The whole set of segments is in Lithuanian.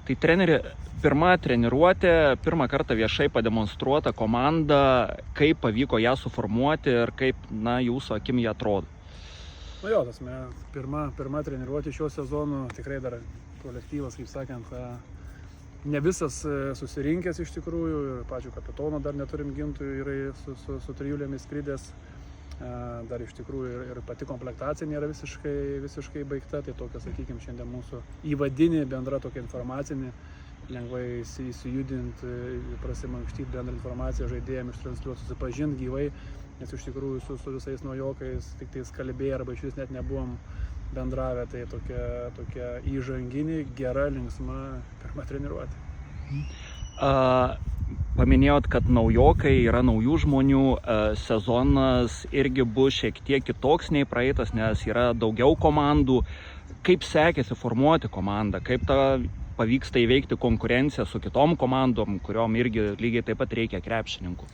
Tai treneri, pirma treniruotė, pirmą kartą viešai pademonstruota komanda, kaip pavyko ją suformuoti ir kaip, jūsų akim jie atrodo? Pirma treniruotė šio sezono, tikrai dar kolektyvas, kaip sakant, ne visas susirinkęs iš tikrųjų, ir pačių kapitono dar neturim gintojų, yra su trijulėmis skridęs. Dar iš tikrųjų ir pati komplektacija nėra visiškai baigta, tai tokia, sakykime, šiandien mūsų įvadinė bendra tokia informacinė, lengvai įsijudinti, prasimankštyti bendrą informaciją žaidėjams, ištransliuoti, susipažinti gyvai, nes iš tikrųjų su visais naujokais tik tais kalbėję arba iš vis net nebuvom bendravę, tai tokia įžanginė, gera, linksma pirma treniruotė. Paminėjot, kad naujokai, yra naujų žmonių, sezonas irgi bus šiek tiek kitoks nei praeitas, nes yra daugiau komandų. Kaip sekėsi formuoti komandą, kaip pavyksta įveikti konkurenciją su kitom komandom, kuriom irgi lygiai taip pat reikia krepšininkų?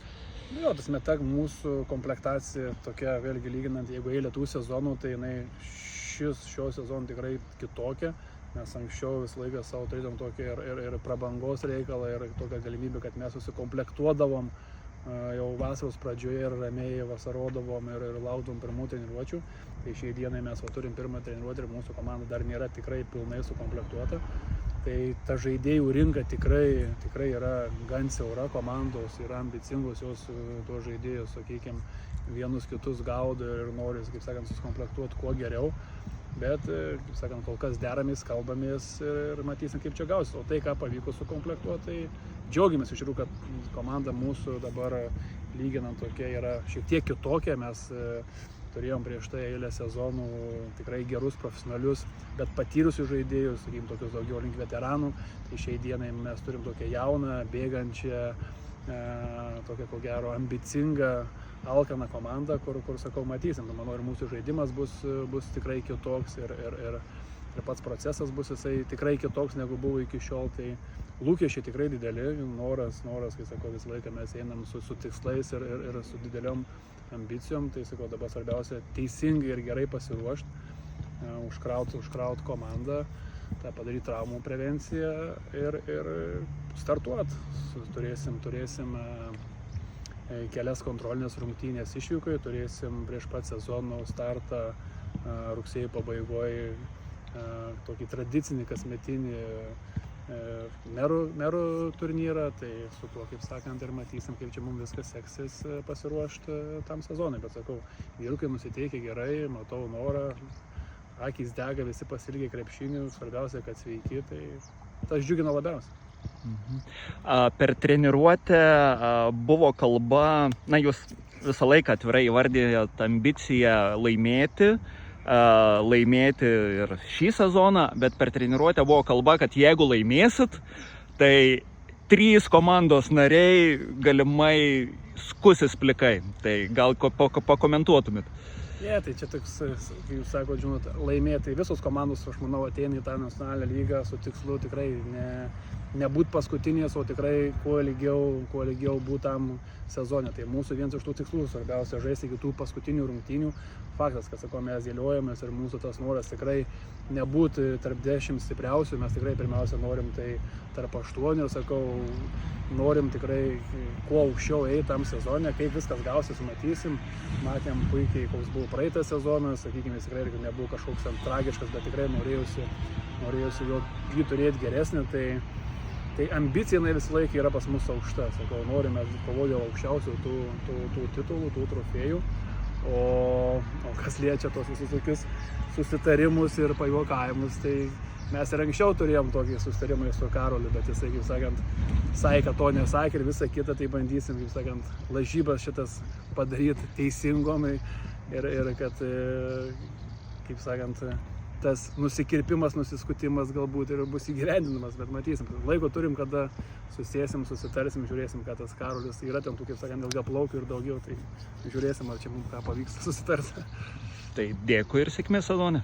Mūsų komplektacija tokia, vėlgi lyginant, jeigu eilė tų sezonų, tai šio sezono tikrai kitokia. Mes anksčiau visą laiką savo turėdom tokį ir prabangos reikalą, ir tokią galimybę, kad mes susikomplektuodavom jau vasaros pradžioje ir ramiai vasarodavom ir laukdavom pirmų treniruočių. Tai šiai dienai mes turim pirmą treniruotę ir mūsų komanda dar nėra tikrai pilnai sukomplektuota. Tai ta žaidėjų rinka tikrai yra gan siaura, komandos yra ambicingos, jos tuos žaidėjus, sakykime, vienus kitus gaudo ir nori, kaip sakant, susikomplektuoti kuo geriau. Bet, kaip sakant, kol kas deramės, kalbamės ir matysim, kaip čia gausis. O tai, ką pavyko sukomplektuoti, tai džiaugiamės iš tikrųjų, kad komanda mūsų dabar lyginant tokia yra šiek tiek kitokia. Mes turėjom prieš tai eilę sezonų tikrai gerus, profesionalius, bet patyrusius žaidėjus, sakykim, tokius daugiau link veteranų. Tai šiai dienai mes turim tokią jauną, bėgančią, tokia ko gero ambicingą, alkaną komandą, kur sakau, matysim. Manau, ir mūsų žaidimas bus tikrai kitoks ir pats procesas bus jisai tikrai kitoks, negu buvo iki šiol. Tai lūkesčiai tikrai dideli, noras, kai sakau, visą laiką mes einam su tikslais ir su dideliom ambicijom. Tai sakau, dabar svarbiausia teisingai ir gerai pasiruošti, užkraut komandą, tą padaryti traumų prevenciją ir startuoti. Turėsim kelias kontrolinės rungtynės išvykoje, turėsim prieš pat sezono startą rugsėjo pabaigoje tokį tradicinį kasmetinį merų turnyrą, tai su tuo, kaip sakant, ir matysim, kaip čia mums viskas seksis pasiruošti tam sezonui. Bet sakau, vyrukai nusiteikia gerai, matau norą, akys dega, visi pasiilgę krepšinių, svarbiausia, kad sveiki, tai tas džiugina labiausiai. Per treniruotę buvo kalba, jūs visą laiką atvirai įvardėjot ambiciją laimėti ir šį sezoną, bet per treniruotę buvo kalba, kad jeigu laimėsit, tai 3 komandos nariai galimai skusis plikai. Tai gal pakomentuotumėt? Tai čia toks, kaip jūs sakote, žinot, laimėti. Visos komandos, aš manau, ateina į tą nacionalinę lygą su tikslu tikrai nebūt paskutinės, o tikrai kuo ilgiau būt tam sezone. Tai mūsų vienas iš tų tikslų, svarbiausia, žaisti iki tų paskutinių rungtynių. Faktas, kad sakau, mes dėliojamės ir mūsų tas noras tikrai nebūti tarp 10 stipriausių, mes tikrai pirmiausia norim tai tarp 8, sakau, norim tikrai kuo aukščiau eiti tam sezone, kaip viskas gausis, matysim. Matėm puikiai, koks buvo praeitas sezonas, sakykime, jis tikrai nebuvo kažkoks tragiškas, bet tikrai norėjusi jį turėti geresnį. Tai ambicija visą laiką yra pas mus aukšta, sakau, norime kovoti dėl aukščiausių tų titulų, tų trofėjų. O kas liečia tos visus tokius susitarimus ir pajuokavimus, tai mes ir anksčiau turėjom tokį susitarimą su Karoliu, bet jisai, kaip sakant, sakė, to nesakė ir visą kitą, tai bandysim, kaip sakant, lažybas šitas padaryti teisingom ir kad, kaip sakant, tas nusikirpimas, nusiskutimas galbūt ir bus įgyvendinamas, bet matysim. Laiko turim, kada susėsim, susitarsim, žiūrėsim, kad tas Karolis yra ten tų, kaip sakant, ilgaplaukių ir daugiau, tai žiūrėsim, ar čia mums ką pavyksta susitarti. Tai dėkui ir sėkmės sezone.